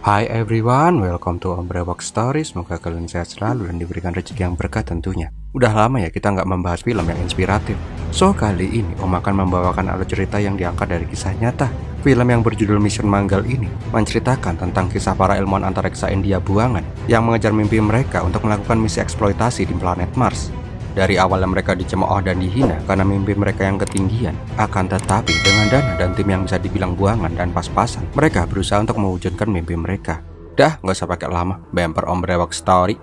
Hi everyone, welcome to Om Brewok Story. Semoga kalian sehat selalu dan diberikan rezeki yang berkah tentunya. Udah lama ya kita nggak membahas film yang inspiratif. So kali ini Om akan membawakan alur cerita yang diangkat dari kisah nyata. Film yang berjudul Mission Mangal ini menceritakan tentang kisah para ilmuwan antariksa India buangan yang mengejar mimpi mereka untuk melakukan misi eksploitasi di planet Mars. Dari awalnya mereka dicemooh dan dihina karena mimpi mereka yang ketinggian. Akan tetapi dengan dana dan tim yang bisa dibilang buangan dan pas-pasan, mereka berusaha untuk mewujudkan mimpi mereka. Dah, nggak usah pakai lama, bumper Om Brewok Story.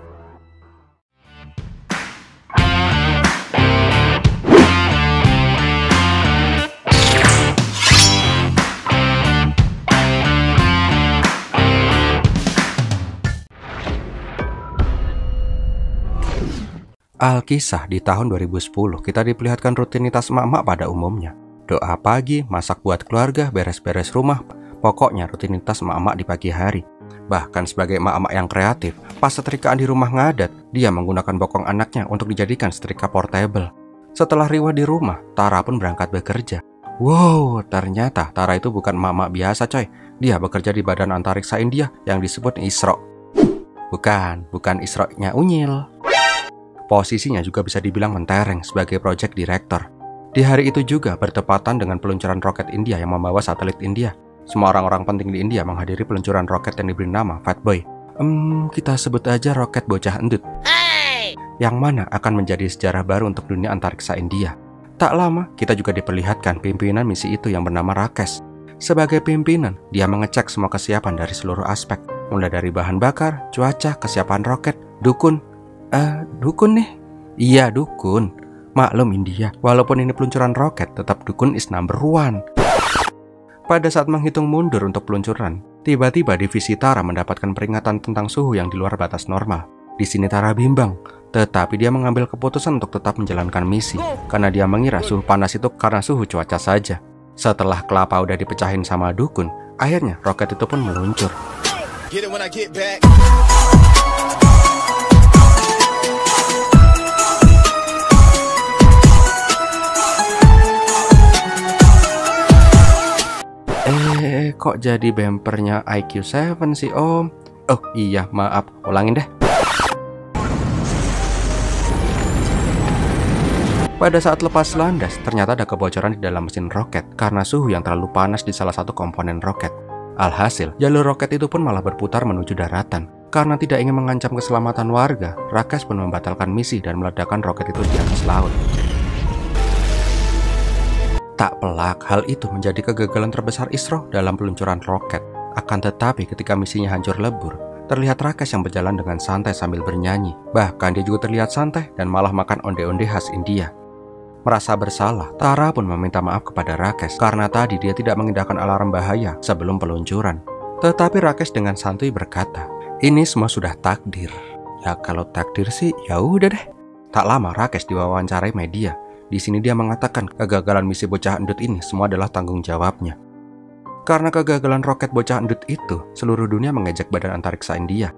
Alkisah di tahun 2010 kita diperlihatkan rutinitas emak-emak pada umumnya. Doa pagi, masak buat keluarga, beres-beres rumah, pokoknya rutinitas emak-emak di pagi hari. Bahkan sebagai emak-emak yang kreatif, pas setrikaan di rumah ngadat, dia menggunakan bokong anaknya untuk dijadikan setrika portable. Setelah riwah di rumah, Tara pun berangkat bekerja. Wow, ternyata Tara itu bukan emak-emak biasa coy. Dia bekerja di Badan Antariksa India yang disebut ISRO. Bukan ISRO-nya Unyil. Posisinya juga bisa dibilang mentereng sebagai project director. Di hari itu juga bertepatan dengan peluncuran roket India yang membawa satelit India. Semua orang-orang penting di India menghadiri peluncuran roket yang diberi nama Fatboy. Kita sebut aja roket bocah endut. Yang mana akan menjadi sejarah baru untuk dunia antariksa India. Tak lama, kita juga diperlihatkan pimpinan misi itu yang bernama Rakesh. Sebagai pimpinan, dia mengecek semua kesiapan dari seluruh aspek. Mulai dari bahan bakar, cuaca, kesiapan roket, dukun nih? Iya, dukun. Maklum India, walaupun ini peluncuran roket, tetap dukun is number one. Pada saat menghitung mundur untuk peluncuran, tiba-tiba divisi Tara mendapatkan peringatan tentang suhu yang di luar batas normal. Di sini Tara bimbang, tetapi dia mengambil keputusan untuk tetap menjalankan misi, karena dia mengira suhu panas itu karena suhu cuaca saja. Setelah kelapa udah dipecahin sama dukun, akhirnya roket itu pun meluncur. Kok jadi bempernya IQ7 sih Om? Oh iya, maaf, ulangin deh. Pada saat lepas landas, ternyata ada kebocoran di dalam mesin roket karena suhu yang terlalu panas di salah satu komponen roket. Alhasil, jalur roket itu pun malah berputar menuju daratan. Karena tidak ingin mengancam keselamatan warga, Rakesh pun membatalkan misi dan meledakkan roket itu di atas laut. Tak pelak, hal itu menjadi kegagalan terbesar ISRO dalam peluncuran roket. Akan tetapi ketika misinya hancur lebur, terlihat Rakesh yang berjalan dengan santai sambil bernyanyi. Bahkan dia juga terlihat santai dan malah makan onde-onde khas India. Merasa bersalah, Tara pun meminta maaf kepada Rakesh karena tadi dia tidak mengindahkan alarm bahaya sebelum peluncuran. Tetapi Rakesh dengan santuy berkata, ini semua sudah takdir. Ya kalau takdir sih ya udah deh. Tak lama Rakesh diwawancarai media. Di sini dia mengatakan kegagalan misi bocah endut ini semua adalah tanggung jawabnya. Karena kegagalan roket bocah endut itu, seluruh dunia mengejek Badan Antariksa India.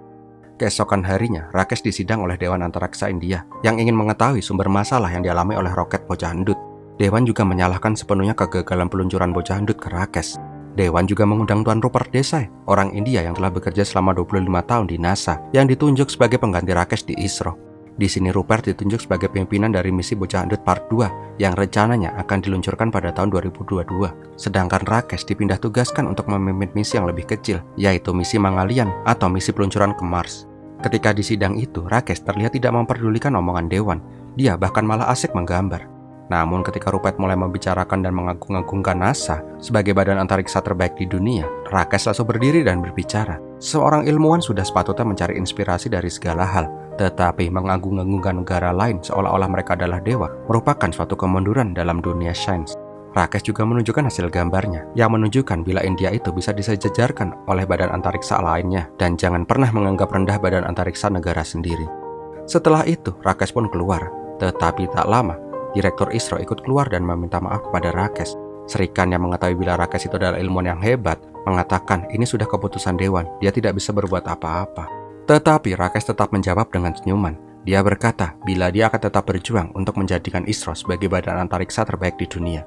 Keesokan harinya, Rakesh disidang oleh Dewan Antariksa India yang ingin mengetahui sumber masalah yang dialami oleh roket bocah endut. Dewan juga menyalahkan sepenuhnya kegagalan peluncuran bocah endut ke Rakesh. Dewan juga mengundang Tuan Rupert Desai, orang India yang telah bekerja selama 25 tahun di NASA, yang ditunjuk sebagai pengganti Rakesh di ISRO. Di sini Rupert ditunjuk sebagai pimpinan dari misi bocah endut part 2 yang rencananya akan diluncurkan pada tahun 2022. Sedangkan Rakesh dipindah tugaskan untuk memimpin misi yang lebih kecil, yaitu misi Mangalian atau misi peluncuran ke Mars. Ketika di sidang itu, Rakesh terlihat tidak memperdulikan omongan Dewan. Dia bahkan malah asik menggambar. Namun ketika Rupert mulai membicarakan dan mengagung-agungkan NASA sebagai badan antariksa terbaik di dunia, Rakesh langsung berdiri dan berbicara. Seorang ilmuwan sudah sepatutnya mencari inspirasi dari segala hal, tetapi mengagung-agungkan negara lain seolah-olah mereka adalah dewa merupakan suatu kemunduran dalam dunia sains. Rakesh juga menunjukkan hasil gambarnya yang menunjukkan bila India itu bisa disejajarkan oleh badan antariksa lainnya dan jangan pernah menganggap rendah badan antariksa negara sendiri. Setelah itu, Rakesh pun keluar, tetapi tak lama Direktur ISRO ikut keluar dan meminta maaf kepada Rakesh. Serikan yang mengetahui bila Rakesh itu adalah ilmuwan yang hebat, mengatakan ini sudah keputusan Dewan, dia tidak bisa berbuat apa-apa. Tetapi Rakesh tetap menjawab dengan senyuman. Dia berkata bila dia akan tetap berjuang untuk menjadikan ISRO sebagai badan antariksa terbaik di dunia.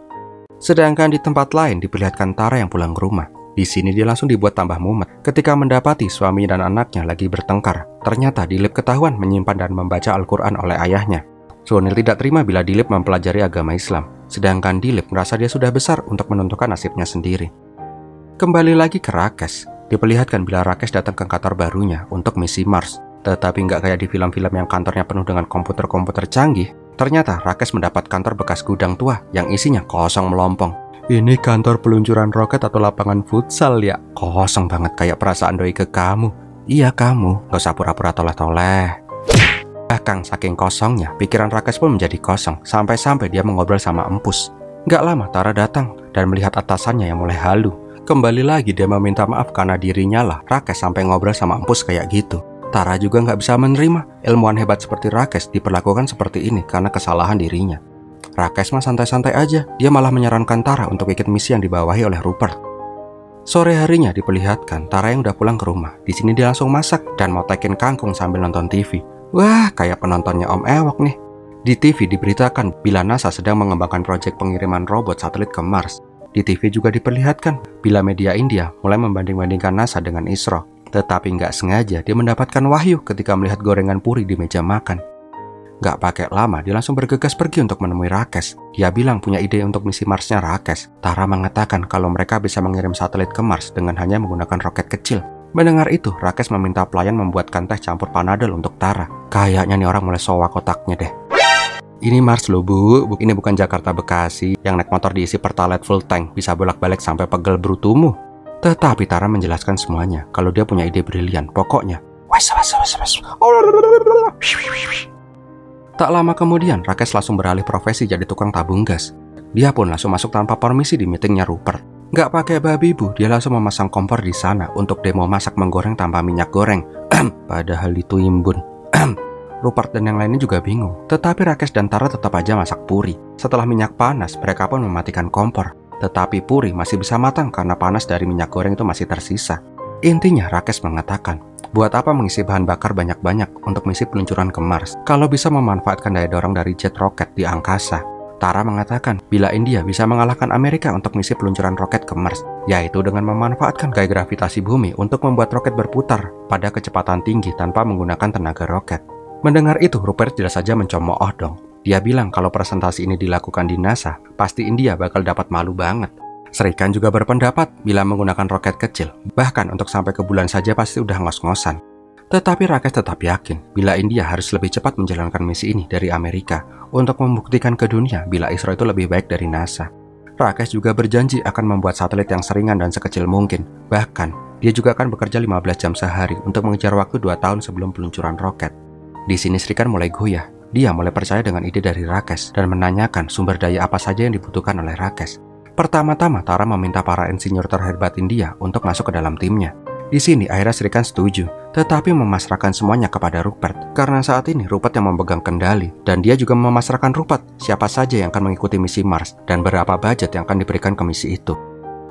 Sedangkan di tempat lain diperlihatkan Tara yang pulang ke rumah. Di sini dia langsung dibuat tambah mumet ketika mendapati suami dan anaknya lagi bertengkar. Ternyata Dilip ketahuan menyimpan dan membaca Al-Quran oleh ayahnya. Sunil tidak terima bila Dilip mempelajari agama Islam, sedangkan Dilip merasa dia sudah besar untuk menentukan nasibnya sendiri. Kembali lagi ke Rakesh. Diperlihatkan bila Rakesh datang ke kantor barunya untuk misi Mars. Tetapi nggak kayak di film-film yang kantornya penuh dengan komputer-komputer canggih. Ternyata Rakesh mendapat kantor bekas gudang tua yang isinya kosong melompong. Ini kantor peluncuran roket atau lapangan futsal ya? Kosong banget kayak perasaan doi ke kamu. Iya kamu, gak usah pura-pura toleh-toleh. Bahkan saking kosongnya, pikiran Rakesh pun menjadi kosong. Sampai-sampai dia mengobrol sama Empus. Gak lama Tara datang dan melihat atasannya yang mulai halu. Kembali lagi dia meminta maaf karena dirinya lah Rakesh sampai ngobrol sama Empus kayak gitu. Tara juga gak bisa menerima ilmuwan hebat seperti Rakesh diperlakukan seperti ini karena kesalahan dirinya. Rakesh mah santai-santai aja, dia malah menyarankan Tara untuk ikut misi yang dibawahi oleh Rupert. Sore harinya diperlihatkan Tara yang udah pulang ke rumah. Di sini dia langsung masak dan mau tekin kangkung sambil nonton TV. Wah, kayak penontonnya Om Ewok nih. Di TV diberitakan bila NASA sedang mengembangkan proyek pengiriman robot satelit ke Mars. Di TV juga diperlihatkan bila media India mulai membanding-bandingkan NASA dengan ISRO. Tetapi nggak sengaja dia mendapatkan wahyu ketika melihat gorengan puri di meja makan. Gak pakai lama, dia langsung bergegas pergi untuk menemui Rakesh. Dia bilang punya ide untuk misi Marsnya Rakesh. Tara mengatakan kalau mereka bisa mengirim satelit ke Mars dengan hanya menggunakan roket kecil. Mendengar itu, Rakesh meminta pelayan membuatkan teh campur Panadol untuk Tara. Kayaknya nih orang mulai soak otaknya deh. Ini Mars loh bu, ini bukan Jakarta Bekasi yang naik motor diisi pertalite full tank bisa bolak-balik sampai pegel brutumu. Tetapi Tara menjelaskan semuanya kalau dia punya ide brilian. Pokoknya, tak lama kemudian, Rakesh langsung beralih profesi jadi tukang tabung gas. Dia pun langsung masuk tanpa permisi di meetingnya Rupert. Gak pakai babi bu, dia langsung memasang kompor di sana untuk demo masak menggoreng tanpa minyak goreng. Padahal itu imbun. Rupert dan yang lainnya juga bingung. Tetapi Rakesh dan Tara tetap aja masak puri. Setelah minyak panas, mereka pun mematikan kompor. Tetapi puri masih bisa matang karena panas dari minyak goreng itu masih tersisa. Intinya Rakesh mengatakan, buat apa mengisi bahan bakar banyak-banyak untuk misi peluncuran ke Mars kalau bisa memanfaatkan daya dorong dari jet roket di angkasa? Tara mengatakan bila India bisa mengalahkan Amerika untuk misi peluncuran roket ke Mars, yaitu dengan memanfaatkan gaya gravitasi bumi untuk membuat roket berputar pada kecepatan tinggi tanpa menggunakan tenaga roket. Mendengar itu, Rupert jelas saja mencemooh dong. Dia bilang kalau presentasi ini dilakukan di NASA, pasti India bakal dapat malu banget. Sri Khan juga berpendapat bila menggunakan roket kecil, bahkan untuk sampai ke bulan saja pasti udah ngos-ngosan. Tetapi Rakesh tetap yakin bila India harus lebih cepat menjalankan misi ini dari Amerika untuk membuktikan ke dunia bila ISRO itu lebih baik dari NASA. Rakesh juga berjanji akan membuat satelit yang seringan dan sekecil mungkin. Bahkan, dia juga akan bekerja 15 jam sehari untuk mengejar waktu 2 tahun sebelum peluncuran roket. Di sini Sri Khan mulai goyah. Dia mulai percaya dengan ide dari Rakesh dan menanyakan sumber daya apa saja yang dibutuhkan oleh Rakesh. Pertama-tama Tara meminta para insinyur terhebat India untuk masuk ke dalam timnya. Di sini akhirnya Sri Khan setuju, tetapi memasrahkan semuanya kepada Rupert karena saat ini Rupert yang memegang kendali dan dia juga memasrahkan Rupert siapa saja yang akan mengikuti misi Mars dan berapa budget yang akan diberikan ke misi itu.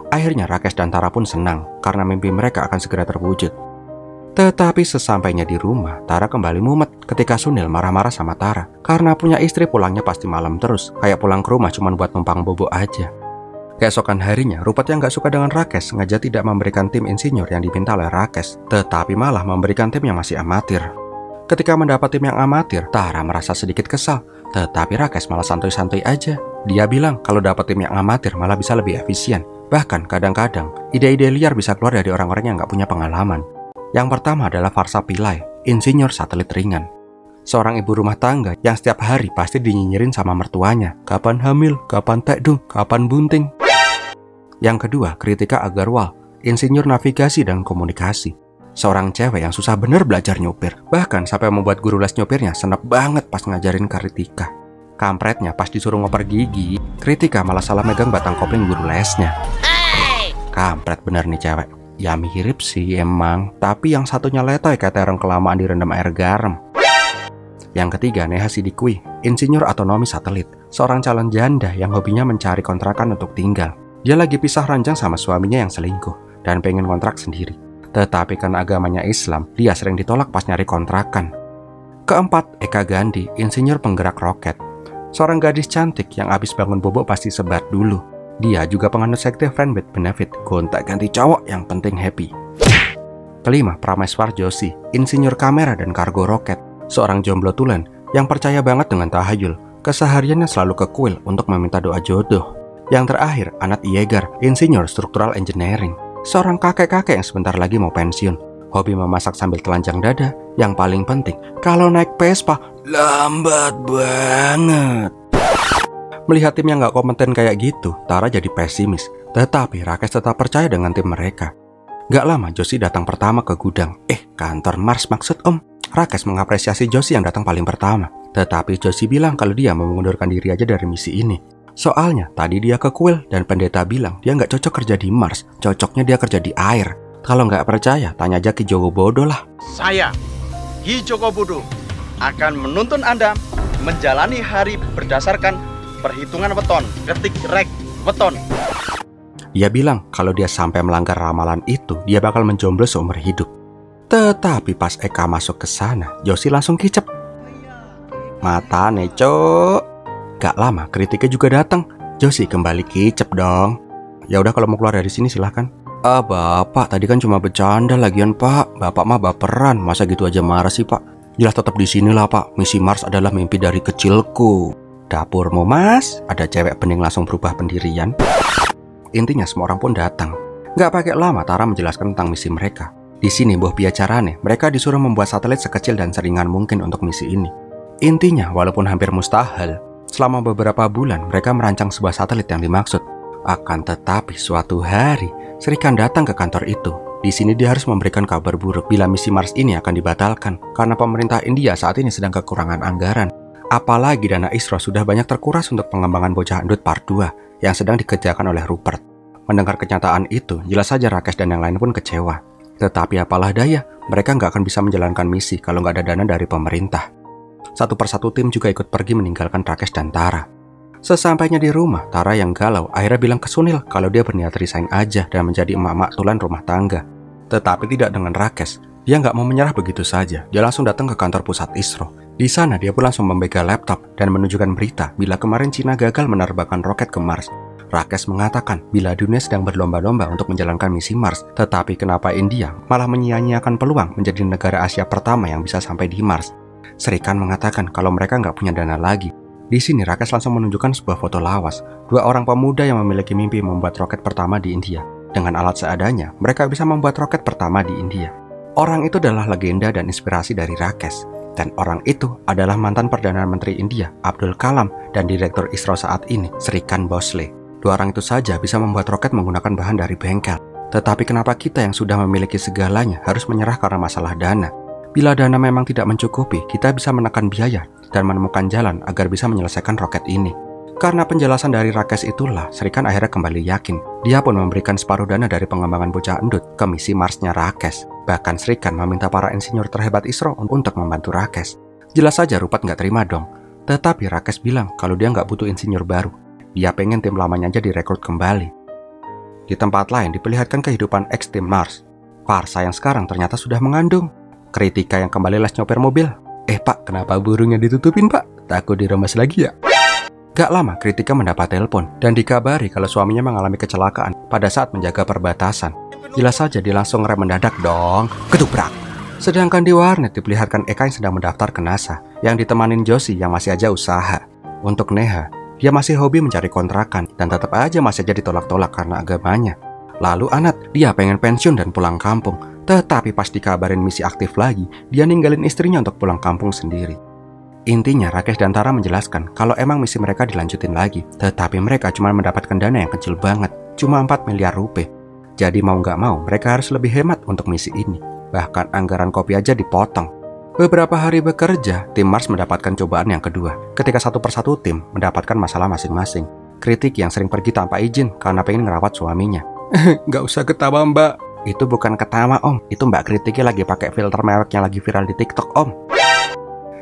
Akhirnya Rakesh dan Tara pun senang karena mimpi mereka akan segera terwujud. Tetapi sesampainya di rumah, Tara kembali mumet ketika Sunil marah-marah sama Tara karena punya istri pulangnya pasti malam terus, kayak pulang ke rumah cuma buat numpang bobo aja. Keesokan harinya, Rupert yang gak suka dengan Rakesh sengaja tidak memberikan tim insinyur yang dipinta oleh Rakesh, tetapi malah memberikan tim yang masih amatir. Ketika mendapat tim yang amatir, Tara merasa sedikit kesal, tetapi Rakesh malah santuy-santuy aja. Dia bilang kalau dapat tim yang amatir malah bisa lebih efisien. Bahkan kadang-kadang, ide-ide liar bisa keluar dari orang-orang yang gak punya pengalaman. Yang pertama adalah Farsa Pillai, insinyur satelit ringan. Seorang ibu rumah tangga yang setiap hari pasti dinyinyirin sama mertuanya. Kapan hamil, kapan tekdung, kapan bunting. Yang kedua, Kritika Agarwal, insinyur navigasi dan komunikasi. Seorang cewek yang susah bener belajar nyupir. Bahkan sampai membuat guru les nyupirnya senep banget pas ngajarin Kritika. Kampretnya pas disuruh ngoper gigi, Kritika malah salah megang batang kopling guru lesnya. Kampret bener nih cewek. Ya mirip sih emang, tapi yang satunya letoy kayak terong kelamaan direndam air garam. Yang ketiga, Neha Sidikwi, insinyur otonomi satelit. Seorang calon janda yang hobinya mencari kontrakan untuk tinggal. Dia lagi pisah ranjang sama suaminya yang selingkuh dan pengen kontrak sendiri. Tetapi karena agamanya Islam, dia sering ditolak pas nyari kontrakan. Keempat, Eka Gandhi, insinyur penggerak roket. Seorang gadis cantik yang abis bangun bobo pasti sebat dulu. Dia juga penganut sekte friend with benefit, gonta-ganti cowok yang penting happy. Kelima, Prameswar Joshi, insinyur kamera dan kargo roket, seorang jomblo tulen yang percaya banget dengan tahayul. Kesehariannya selalu ke kuil untuk meminta doa jodoh. Yang terakhir, Anat Yeager, insinyur structural engineering, seorang kakek-kakek yang sebentar lagi mau pensiun. Hobi memasak sambil telanjang dada. Yang paling penting, kalau naik Vespa, lambat banget. Melihat tim yang gak kompeten kayak gitu, Tara jadi pesimis. Tetapi Rakesh tetap percaya dengan tim mereka. Gak lama Joshi datang pertama ke gudang. Kantor Mars maksud om. Rakesh mengapresiasi Joshi yang datang paling pertama. Tetapi Joshi bilang kalau dia mau mengundurkan diri aja dari misi ini. Soalnya tadi dia ke kuil dan pendeta bilang dia nggak cocok kerja di Mars, cocoknya dia kerja di air. Kalau nggak percaya, tanya aja Ki Jogobodo lah. Saya, Ki Jogobodo, akan menuntun Anda menjalani hari berdasarkan perhitungan weton, ketik rek weton. Dia bilang kalau dia sampai melanggar ramalan itu, dia bakal menjomblo seumur hidup. Tetapi pas Eka masuk ke sana, Joshi langsung kicep. Mata nih, cok. Gak lama kritiknya juga datang. Joshi kembali kicep dong. Ya udah kalau mau keluar dari sini silahkan. Bapak tadi kan cuma bercanda lagian pak. Bapak mah baperan, masa gitu aja marah sih pak. Jelas tetap di sinilah pak. Misi Mars adalah mimpi dari kecilku. Dapurmu mas. Ada cewek bening langsung berubah pendirian. Intinya semua orang pun datang. Gak pakai lama Tara menjelaskan tentang misi mereka. Di sini buah biacarane, mereka disuruh membuat satelit sekecil dan seringan mungkin untuk misi ini. Intinya walaupun hampir mustahil, selama beberapa bulan mereka merancang sebuah satelit yang dimaksud. Akan tetapi suatu hari, Srikan datang ke kantor itu. Di sini dia harus memberikan kabar buruk bila misi Mars ini akan dibatalkan karena pemerintah India saat ini sedang kekurangan anggaran. Apalagi dana ISRO sudah banyak terkuras untuk pengembangan bocah endut part 2 yang sedang dikerjakan oleh Rupert. Mendengar kenyataan itu, jelas saja Rakesh dan yang lain pun kecewa. Tetapi apalah daya, mereka nggak akan bisa menjalankan misi kalau nggak ada dana dari pemerintah. Satu persatu tim juga ikut pergi meninggalkan Rakesh dan Tara. Sesampainya di rumah, Tara yang galau akhirnya bilang ke Sunil kalau dia berniat resign aja dan menjadi emak-emak tulen rumah tangga. Tetapi tidak dengan Rakesh. Dia nggak mau menyerah begitu saja. Dia langsung datang ke kantor pusat ISRO. Di sana dia pun langsung memegang laptop dan menunjukkan berita bila kemarin Cina gagal menerbangkan roket ke Mars. Rakesh mengatakan bila dunia sedang berlomba-lomba untuk menjalankan misi Mars, tetapi kenapa India malah menyia-nyiakan peluang menjadi negara Asia pertama yang bisa sampai di Mars. Srikan mengatakan kalau mereka nggak punya dana lagi. Di sini Rakesh langsung menunjukkan sebuah foto lawas, dua orang pemuda yang memiliki mimpi membuat roket pertama di India. Dengan alat seadanya, mereka bisa membuat roket pertama di India. Orang itu adalah legenda dan inspirasi dari Rakesh. Dan orang itu adalah mantan Perdana Menteri India, Abdul Kalam, dan Direktur ISRO saat ini, Srikan Bhosle. Dua orang itu saja bisa membuat roket menggunakan bahan dari bengkel. Tetapi kenapa kita yang sudah memiliki segalanya harus menyerah karena masalah dana? Bila dana memang tidak mencukupi, kita bisa menekan biaya dan menemukan jalan agar bisa menyelesaikan roket ini. Karena penjelasan dari Rakesh itulah, Srikan akhirnya kembali yakin. Dia pun memberikan separuh dana dari pengembangan bocah endut ke misi Marsnya Rakesh. Bahkan Srikan meminta para insinyur terhebat ISRO untuk membantu Rakesh. Jelas saja Rupert nggak terima dong. Tetapi Rakesh bilang kalau dia nggak butuh insinyur baru. Dia pengen tim lamanya aja direkrut kembali. Di tempat lain diperlihatkan kehidupan ex tim Mars. Farsa yang sekarang ternyata sudah mengandung. Kritika yang kembali les nyopir mobil. Pak, kenapa burungnya ditutupin pak? Takut diremas lagi ya? Gak lama Kritika mendapat telepon dan dikabari kalau suaminya mengalami kecelakaan pada saat menjaga perbatasan. Jelas saja dia langsung rem mendadak dong. Ketubrak. Sedangkan di warnet diperlihatkan Eka yang sedang mendaftar ke NASA, yang ditemanin Joshi yang masih aja usaha. Untuk Neha, dia masih hobi mencari kontrakan dan tetap aja masih aja ditolak-tolak karena agamanya. Lalu Anat, dia pengen pensiun dan pulang kampung. Tetapi pas dikabarin misi aktif lagi, dia ninggalin istrinya untuk pulang kampung sendiri. Intinya Rakesh dan Tara menjelaskan kalau emang misi mereka dilanjutin lagi. Tetapi mereka cuma mendapatkan dana yang kecil banget, cuma 4 miliar rupiah. Jadi mau nggak mau mereka harus lebih hemat untuk misi ini. Bahkan anggaran kopi aja dipotong. Beberapa hari bekerja, tim Mars mendapatkan cobaan yang kedua. Ketika satu persatu tim mendapatkan masalah masing-masing. Kritik yang sering pergi tanpa izin karena pengen ngerawat suaminya. Nggak usah ketawa mbak. Itu bukan ketawa om. Itu mbak Kritiknya lagi pakai filter mewek yang lagi viral di TikTok om.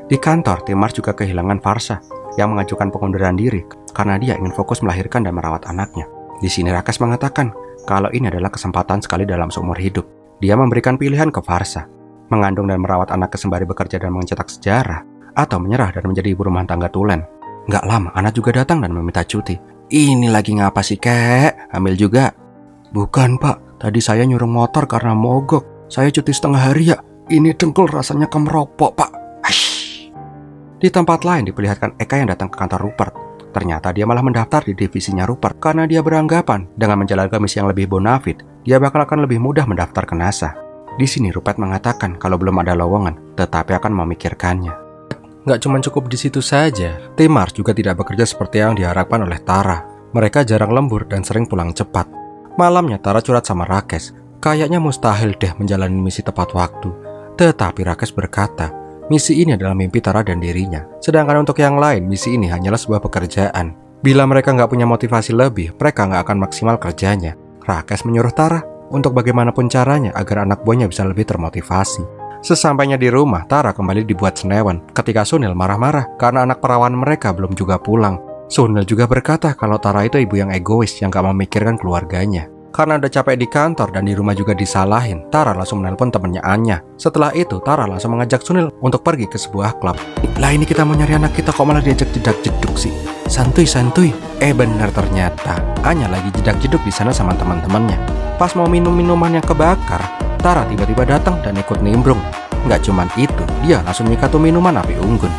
Di kantor, tim Mars juga kehilangan Farsa yang mengajukan pengunduran diri karena dia ingin fokus melahirkan dan merawat anaknya. Di sini Rakesh mengatakan kalau ini adalah kesempatan sekali dalam seumur hidup. Dia memberikan pilihan ke Farsa, mengandung dan merawat anak sembari bekerja dan mencetak sejarah, atau menyerah dan menjadi ibu rumah tangga tulen. Nggak lama, anak juga datang dan meminta cuti. Ini lagi ngapa sih kek? Hamil juga? Bukan pak, tadi saya nyuruh motor karena mogok. Saya cuti setengah hari ya. Ini dengkul rasanya kemeropok pak. Aish. Di tempat lain diperlihatkan Eka yang datang ke kantor Rupert. Ternyata dia malah mendaftar di divisinya Rupert karena dia beranggapan dengan menjalankan misi yang lebih bonafit, dia bakal akan lebih mudah mendaftar ke NASA. Di sini Rupert mengatakan kalau belum ada lowongan, tetapi akan memikirkannya. Nggak cuma cukup di situ saja, tim Mars juga tidak bekerja seperti yang diharapkan oleh Tara. Mereka jarang lembur dan sering pulang cepat. Malamnya Tara curhat sama Rakesh, kayaknya mustahil deh menjalani misi tepat waktu. Tetapi Rakesh berkata, misi ini adalah mimpi Tara dan dirinya. Sedangkan untuk yang lain, misi ini hanyalah sebuah pekerjaan. Bila mereka nggak punya motivasi lebih, mereka nggak akan maksimal kerjanya. Rakesh menyuruh Tara untuk bagaimanapun caranya agar anak buahnya bisa lebih termotivasi. Sesampainya di rumah, Tara kembali dibuat senewan ketika Sunil marah-marah karena anak perawan mereka belum juga pulang. Sunil juga berkata kalau Tara itu ibu yang egois yang gak memikirkan keluarganya. Karena udah capek di kantor dan di rumah juga disalahin, Tara langsung menelpon temannya Anya. Setelah itu, Tara langsung mengajak Sunil untuk pergi ke sebuah klub. Lah ini kita mau nyari anak kita kok malah diajak jedak-jeduk sih? Santuy. Benar ternyata Anya lagi jedak-jeduk di sana sama teman-temannya. Pas mau minum minuman yang kebakar, Tara tiba-tiba datang dan ikut nimbrung. Nggak cuman itu, dia langsung nyikat tuh minuman api unggun.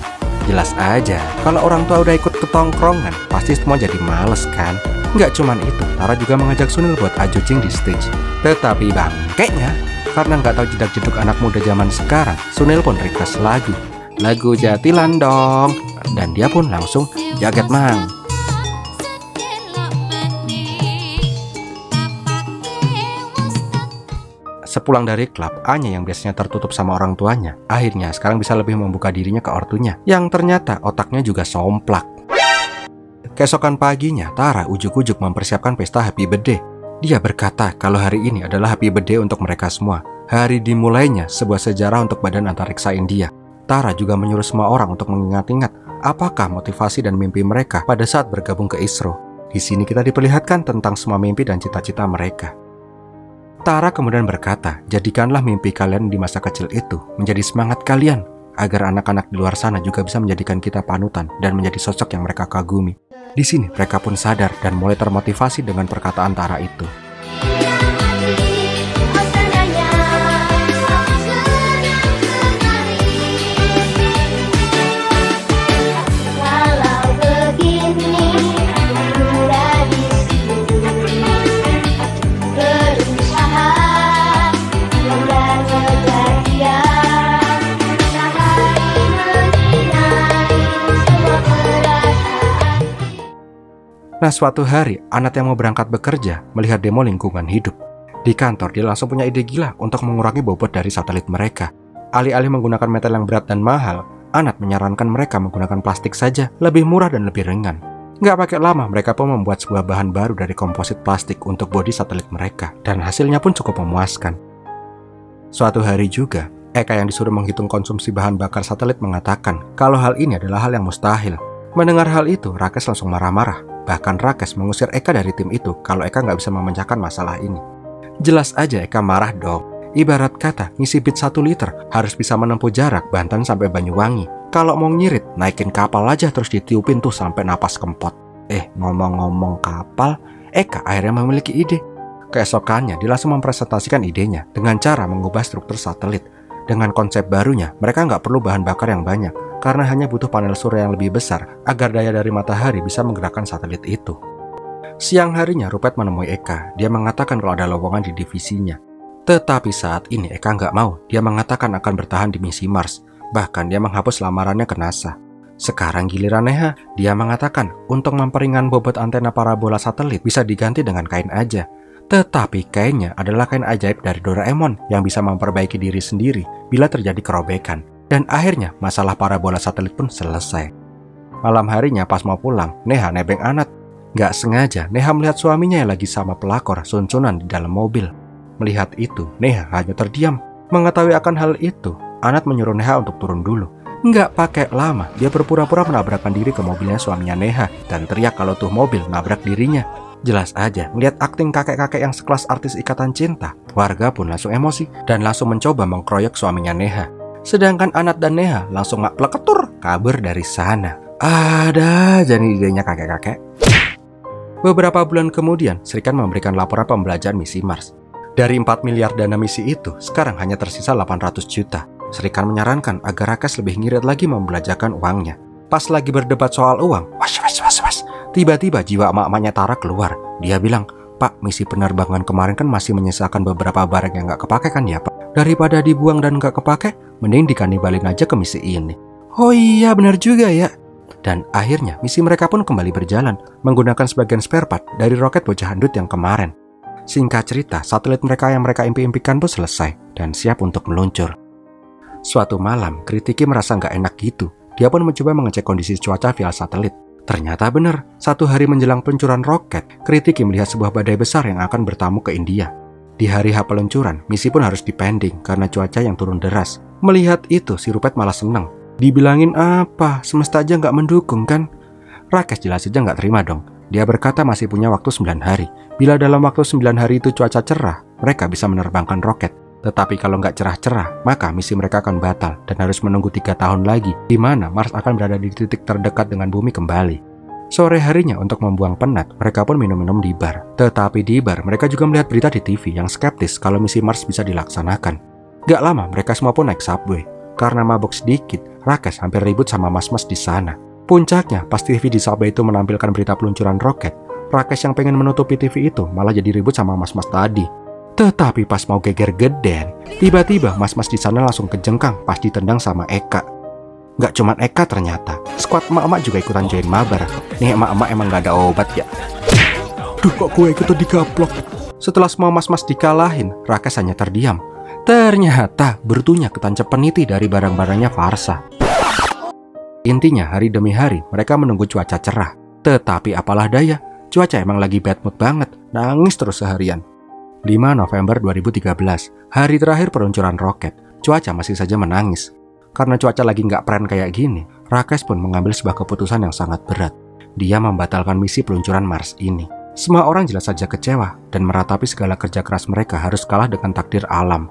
Jelas aja, kalau orang tua udah ikut ke tongkrongan, pasti semua jadi males kan? Nggak cuman itu, Tara juga mengajak Sunil buat ajucing di stage. Tetapi bangkeknya, karena nggak tahu jedak-jeduk anak muda zaman sekarang, Sunil pun request lagu Jatilan dong. Dan dia pun langsung jaget mang. Sepulang dari klub, Anya yang biasanya tertutup sama orang tuanya, akhirnya sekarang bisa lebih membuka dirinya ke ortunya, yang ternyata otaknya juga somplak. Keesokan paginya, Tara ujuk-ujuk mempersiapkan pesta happy birthday. Dia berkata kalau hari ini adalah happy birthday untuk mereka semua. Hari dimulainya sebuah sejarah untuk badan antariksa India. Tara juga menyuruh semua orang untuk mengingat-ingat apakah motivasi dan mimpi mereka pada saat bergabung ke ISRO. Di sini kita diperlihatkan tentang semua mimpi dan cita-cita mereka. Tara kemudian berkata, jadikanlah mimpi kalian di masa kecil itu menjadi semangat kalian, agar anak-anak di luar sana juga bisa menjadikan kita panutan dan menjadi sosok yang mereka kagumi. Di sini mereka pun sadar dan mulai termotivasi dengan perkataan Tara itu. Nah, suatu hari, Anat yang mau berangkat bekerja melihat demo lingkungan hidup. Di kantor, dia langsung punya ide gila untuk mengurangi bobot dari satelit mereka. Alih-alih menggunakan metal yang berat dan mahal, Anat menyarankan mereka menggunakan plastik saja, lebih murah dan lebih ringan. Nggak pakai lama, mereka pun membuat sebuah bahan baru dari komposit plastik untuk bodi satelit mereka, dan hasilnya pun cukup memuaskan. Suatu hari juga, Eka yang disuruh menghitung konsumsi bahan bakar satelit mengatakan kalau hal ini adalah hal yang mustahil. Mendengar hal itu, Rakesh langsung marah-marah. Bahkan Rakesh mengusir Eka dari tim itu kalau Eka nggak bisa memecahkan masalah ini. Jelas aja Eka marah dong. Ibarat kata, ngisi bit 1 liter harus bisa menempuh jarak Banten sampai Banyuwangi. Kalau mau ngirit, naikin kapal aja terus ditiupin tuh sampai napas kempot. Ngomong-ngomong kapal, Eka akhirnya memiliki ide. Keesokannya, dia langsung mempresentasikan idenya dengan cara mengubah struktur satelit. Dengan konsep barunya, mereka nggak perlu bahan bakar yang banyak, karena hanya butuh panel surya yang lebih besar agar daya dari matahari bisa menggerakkan satelit itu. Siang harinya Rupert menemui Eka. Dia mengatakan kalau ada lowongan di divisinya. Tetapi saat ini Eka nggak mau. Dia mengatakan akan bertahan di misi Mars. Bahkan dia menghapus lamarannya ke NASA. Sekarang giliran Neha. Dia mengatakan untuk memperingan bobot antena parabola satelit bisa diganti dengan kain aja. Tetapi kainnya adalah kain ajaib dari Doraemon yang bisa memperbaiki diri sendiri bila terjadi kerobekan. Dan akhirnya masalah parabola satelit pun selesai. Malam harinya pas mau pulang, Neha nebeng Anat. Gak sengaja Neha melihat suaminya yang lagi sama pelakor sun-sunan di dalam mobil. Melihat itu, Neha hanya terdiam. Mengetahui akan hal itu, Anat menyuruh Neha untuk turun dulu. Nggak pakai lama, dia berpura-pura menabrakkan diri ke mobilnya suaminya Neha dan teriak kalau tuh mobil nabrak dirinya. Jelas aja, melihat akting kakek-kakek yang sekelas artis Ikatan Cinta, warga pun langsung emosi dan langsung mencoba mengkroyok suaminya Neha. Sedangkan Anat dan Neha langsung ngak-pleketur kabur dari sana. Ada aja nih idenya kakek-kakek. Beberapa bulan kemudian, Srikan memberikan laporan pembelajaran misi Mars. Dari 4 miliar dana misi itu, sekarang hanya tersisa 800 juta. Srikan menyarankan agar Rakesh lebih ngirit lagi membelanjakan uangnya. Pas lagi berdebat soal uang, tiba-tiba jiwa emak-emaknya Tara keluar. Dia bilang, "Pak, misi penerbangan kemarin kan masih menyisakan beberapa barang yang nggak kepake kan ya, Pak? Daripada dibuang dan nggak kepake, mending dikanibalin aja ke misi ini." Oh iya, benar juga ya. Dan akhirnya misi mereka pun kembali berjalan menggunakan sebagian spare part dari roket bocah handut yang kemarin. Singkat cerita, satelit mereka yang mereka impi-impikan pun selesai dan siap untuk meluncur. Suatu malam, Kritiki merasa nggak enak gitu. Dia pun mencoba mengecek kondisi cuaca via satelit. Ternyata benar, 1 hari menjelang peluncuran roket, Kritiki melihat sebuah badai besar yang akan bertamu ke India. Di hari H peluncuran, misi pun harus dipending karena cuaca yang turun deras. Melihat itu, si Rupert malah senang. Dibilangin apa, semesta aja nggak mendukung kan? Rakesh jelas saja nggak terima dong. Dia berkata masih punya waktu 9 hari. Bila dalam waktu 9 hari itu cuaca cerah, mereka bisa menerbangkan roket. Tetapi kalau nggak cerah-cerah, maka misi mereka akan batal dan harus menunggu 3 tahun lagi, di mana Mars akan berada di titik terdekat dengan bumi kembali. Sore harinya untuk membuang penat, mereka pun minum-minum di bar. Tetapi di bar, mereka juga melihat berita di TV yang skeptis kalau misi Mars bisa dilaksanakan. Gak lama, mereka semua pun naik subway. Karena mabuk sedikit, Rakesh hampir ribut sama mas-mas di sana. Puncaknya, pas TV di subway itu menampilkan berita peluncuran roket, Rakesh yang pengen menutupi TV itu malah jadi ribut sama mas-mas tadi. Tetapi pas mau geger geden, tiba-tiba mas-mas di sana langsung kejengkang pas ditendang sama Eka. Gak cuman Eka ternyata, squad emak-emak juga ikutan join mabar. Nih emak-emak emang gak ada obat ya. Duh, kok gue ikutan digaplok. Setelah semua mas-mas dikalahin, Rakesh hanya terdiam. Ternyata bertunya ketancap peniti dari barang-barangnya Farsa. Intinya hari demi hari mereka menunggu cuaca cerah. Tetapi apalah daya, cuaca emang lagi bad mood banget, nangis terus seharian. 5 November 2013, hari terakhir peluncuran roket, cuaca masih saja menangis. Karena cuaca lagi nggak pren kayak gini, Rakesh pun mengambil sebuah keputusan yang sangat berat. Dia membatalkan misi peluncuran Mars ini. Semua orang jelas saja kecewa dan meratapi segala kerja keras mereka harus kalah dengan takdir alam.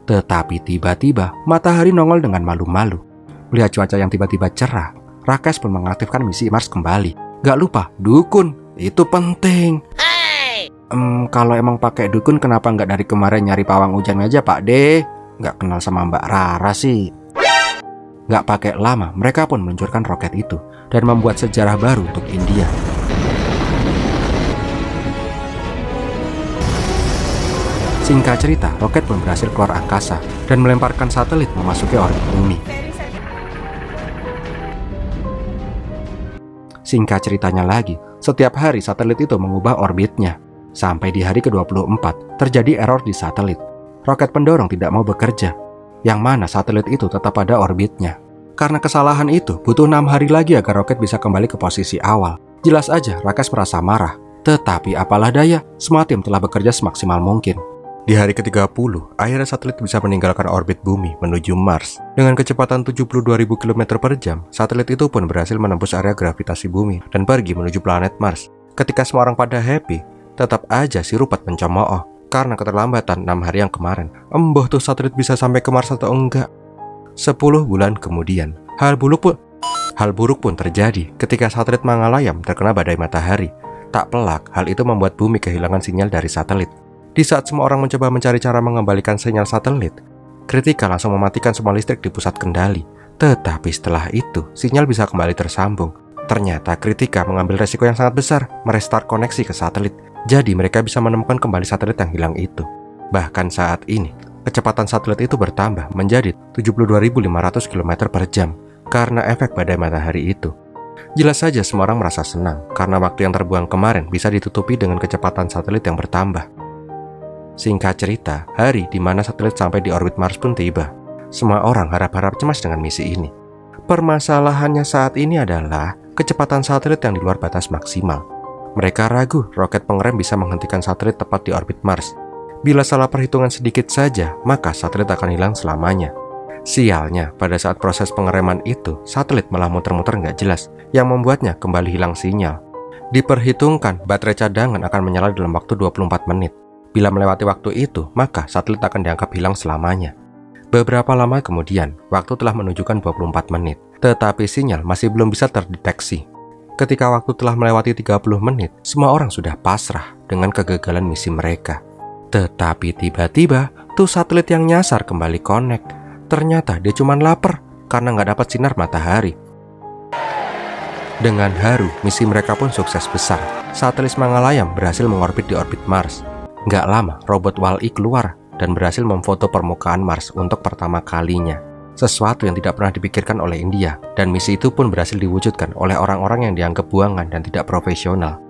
Tetapi tiba-tiba matahari nongol dengan malu-malu. Melihat cuaca yang tiba-tiba cerah, Rakesh pun mengaktifkan misi Mars kembali. Gak lupa, dukun, itu penting. Kalau emang pakai dukun, kenapa nggak dari kemarin nyari pawang hujan aja, Pak De? Nggak kenal sama Mbak Rara sih. Nggak pakai lama, mereka pun meluncurkan roket itu dan membuat sejarah baru untuk India. Singkat cerita, roket pun berhasil keluar angkasa dan melemparkan satelit memasuki orbit bumi. Singkat ceritanya lagi, setiap hari satelit itu mengubah orbitnya. Sampai di hari ke-24, terjadi error di satelit. Roket pendorong tidak mau bekerja, yang mana satelit itu tetap pada orbitnya. Karena kesalahan itu, butuh 6 hari lagi agar roket bisa kembali ke posisi awal. Jelas aja, Rakesh merasa marah. Tetapi apalah daya, semua tim telah bekerja semaksimal mungkin. Di hari ke-30, akhirnya satelit bisa meninggalkan orbit bumi menuju Mars. Dengan kecepatan 72.000 km per jam, satelit itu pun berhasil menembus area gravitasi bumi dan pergi menuju planet Mars. Ketika semua orang pada happy, tetap aja si Rupert mencemooh karena keterlambatan 6 hari yang kemarin. Emboh tuh satelit bisa sampai ke Mars atau enggak? 10 bulan kemudian, hal buruk pun terjadi ketika satelit Mangalayam terkena badai matahari. Tak pelak, hal itu membuat bumi kehilangan sinyal dari satelit. Di saat semua orang mencoba mencari cara mengembalikan sinyal satelit, Kritika langsung mematikan semua listrik di pusat kendali. Tetapi setelah itu, sinyal bisa kembali tersambung. Ternyata Kritika mengambil resiko yang sangat besar, merestart koneksi ke satelit. Jadi mereka bisa menemukan kembali satelit yang hilang itu. Bahkan saat ini, kecepatan satelit itu bertambah menjadi 72.500 km per jam karena efek badai matahari itu. Jelas saja semua orang merasa senang karena waktu yang terbuang kemarin bisa ditutupi dengan kecepatan satelit yang bertambah. Singkat cerita, hari di mana satelit sampai di orbit Mars pun tiba. Semua orang harap-harap cemas dengan misi ini. Permasalahannya saat ini adalah kecepatan satelit yang di luar batas maksimal. Mereka ragu roket pengerem bisa menghentikan satelit tepat di orbit Mars. Bila salah perhitungan sedikit saja, maka satelit akan hilang selamanya. Sialnya, pada saat proses pengereman itu, satelit malah muter-muter nggak jelas, yang membuatnya kembali hilang sinyal. Diperhitungkan, baterai cadangan akan menyala dalam waktu 24 menit. Bila melewati waktu itu, maka satelit akan dianggap hilang selamanya. Beberapa lama kemudian, waktu telah menunjukkan 24 menit, tetapi sinyal masih belum bisa terdeteksi. Ketika waktu telah melewati 30 menit, semua orang sudah pasrah dengan kegagalan misi mereka. Tetapi tiba-tiba, tuh satelit yang nyasar kembali connect. Ternyata dia cuma lapar karena nggak dapat sinar matahari. Dengan haru, misi mereka pun sukses besar. Satelit Mangalayam berhasil mengorbit di orbit Mars. Nggak lama, robot Wall-E keluar dan berhasil memfoto permukaan Mars untuk pertama kalinya. Sesuatu yang tidak pernah dipikirkan oleh India, dan misi itu pun berhasil diwujudkan oleh orang-orang yang dianggap buangan dan tidak profesional.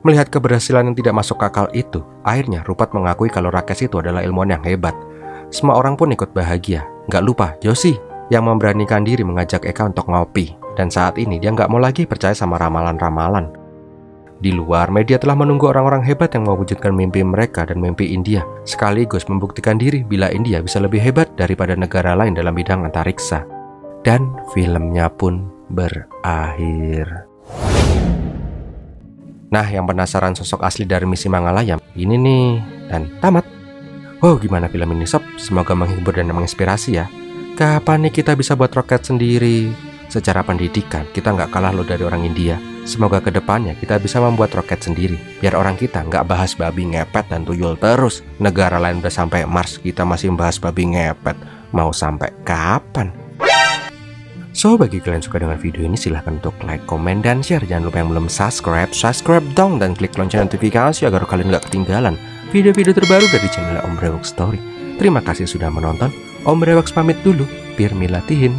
Melihat keberhasilan yang tidak masuk akal itu, akhirnya Rupert mengakui kalau Rakesh itu adalah ilmuwan yang hebat. Semua orang pun ikut bahagia. Nggak lupa Joshi yang memberanikan diri mengajak Eka untuk ngopi. Dan saat ini dia nggak mau lagi percaya sama ramalan-ramalan. Di luar, media telah menunggu orang-orang hebat yang mewujudkan mimpi mereka dan mimpi India, sekaligus membuktikan diri bila India bisa lebih hebat daripada negara lain dalam bidang antariksa. Dan filmnya pun berakhir. Nah, yang penasaran sosok asli dari misi Mangalayam, ini nih, dan tamat. Wow, gimana film ini sob? Semoga menghibur dan menginspirasi ya. Kapan nih kita bisa buat roket sendiri? Secara pendidikan, kita nggak kalah loh dari orang India. Semoga kedepannya kita bisa membuat roket sendiri, biar orang kita nggak bahas babi ngepet dan tuyul terus. Negara lain udah sampai Mars, kita masih membahas babi ngepet. Mau sampai kapan? So, bagi kalian yang suka dengan video ini, silahkan untuk like, komen, dan share. Jangan lupa yang belum subscribe dong, dan klik lonceng notifikasi agar kalian nggak ketinggalan video-video terbaru dari channel Om Brewok Story. Terima kasih sudah menonton. Om Brewok pamit dulu, biar milatihin.